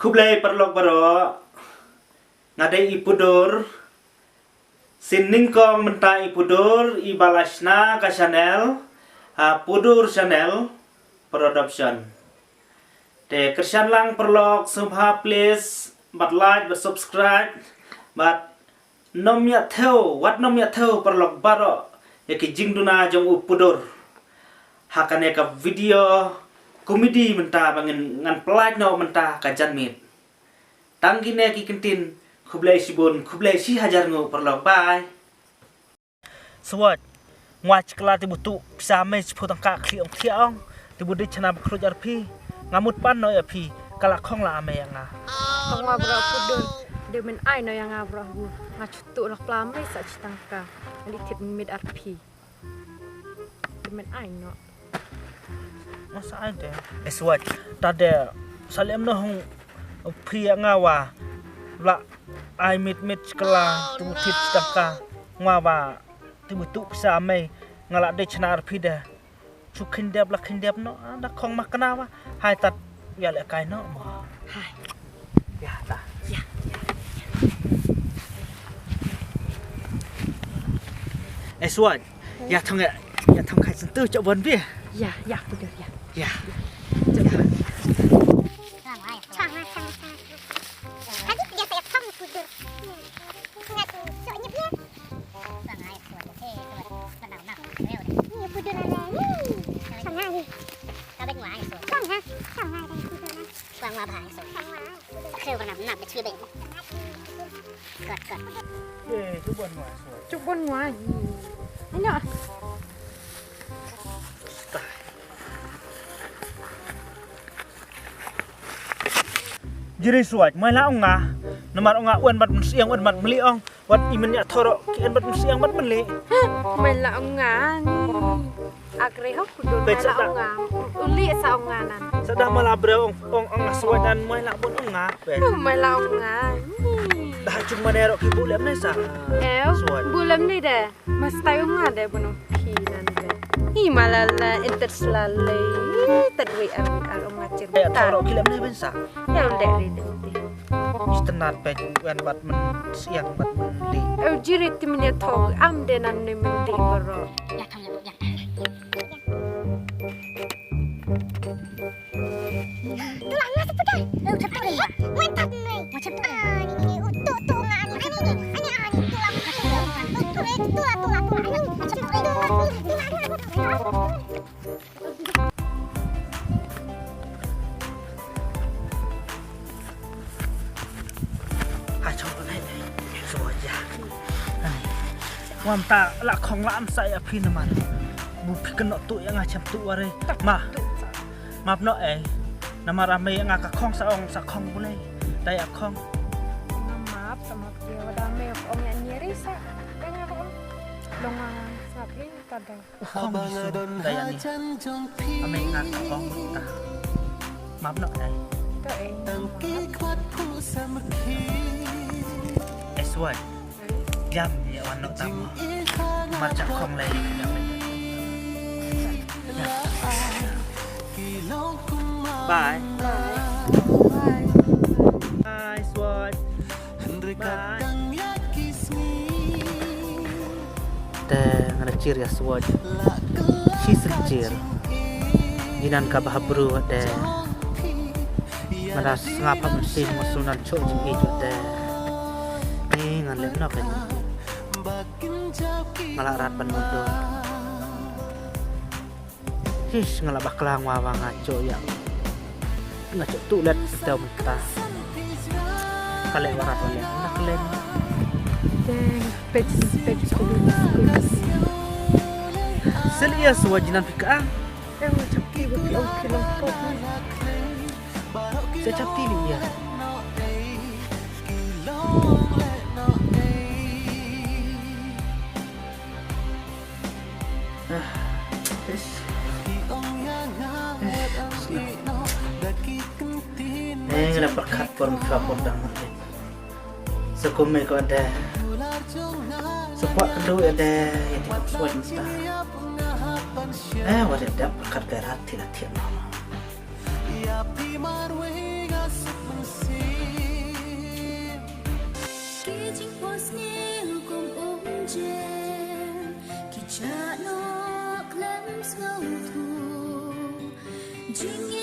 Kublai perlok baro ngadai ipudur siningkong menta ipudur ibalasna ka channel pudur channel production te kersan lang perlok subha please bat like bat subscribe bat nomya theo wat nomya theo perlok baro yaki jingduna jong upudur hakane ka video komedi menta bangin ngan pelaj no menta kajan mit tanggine ki kentin kublai sibun kublai si hajar ngo perlok bye swat ngwach kala ti butu psame sepotong ka kli ong thiaong ti budi chana bakruj arpi ngamut pan no api kala khong la ame yang Tong wa bro pudun de men ai no yang bro bu ngachutu lak plame sa chitangka ali tip mid arpi de men ai no masa ada eswat tade salem no hong pria ngawa la ai mit kala tu tip staka ngawa ti butu psame ngala de chana arpi de chu khindep la khindep no da khong makna wa hai tat ya le kai no mo hai ya ta ya eswat ya thong khai sen tu cho bon bi ya pudun ya ya Quang hoa bài rồi, khêu vào nằm để chưa bệnh. Gọt. tu bon wa so chuk bon ngwa ai no Jiri suat mai la onga namar onga wan bat siang wan bat meli ong wat imen ya thoro ki an bat siang bat meli men la nga ni agre hok pudun Bet la sa- nga uli sa nga nan sada mala bre ong suat dan mai la bon onga pe men la nga dah cuma nero ki bulem ne sa Suat. bulam ni de mas tayo nga de bono pinan de hi malala interslale tadwi ar ngacir ya thoro ki lem ne ben sa ya de ri de istenat pe wan bat men siang bat meli au jirit timnya thog am de nan ni mendi baro Ya không được, ya. Tulang lah cepat dah. Cepat dah ya. Mantap ni. Macam tu. Ni untuk ngani. Ani tulang. Tulang. Macam tu. hai chong này suat ya wan ta la khong la am sai api naman bu pikeno tu yang ngacam tu ware map no nama ramai yang ngaka khong sa khong boleh daya khong maaf sama dia wadah me om yang nyeri sa dengan om dongang sapi tada khong bisu daya ni ame ngaka khong ta map no to eswan jam ya wan no tam macam khong lai bye bye swat bye te ngana cir ya swat si sencir inan ka bahabru de madas ngapa mesin musunan chok ijo de ni ngan lem no kan ngalarat pan mudo his ngalabak lang wawa ngaco ya ngaco tulet kita mentah kale warat oleh nak lem deng pet kulis selia suwajinan pika yang macam kibu ki om kilong pop secap tili ya ngala perkat form kapor dang sekomai ko ada sepuak kedua ada yang tidak suai insta wadah perkat kerat tidak tiap nama Kijing posnya hukum umjen Kijak nok lem sengau tu Jingnya